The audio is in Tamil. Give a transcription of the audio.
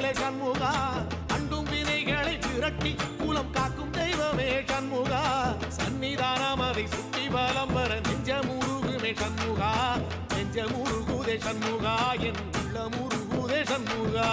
முருகுதே சண்முகா அண்டும் வினைகளை விரட்டி குலம் காக்கும் தெய்வமே சண்முகா சன்னிதானம் அதை சுற்றி பலம் வர நெஞ்ச முருகுமே சண்முகா நெஞ்ச முருகுதே சண்முகா என் உள்ள முருகுதே சண்முகா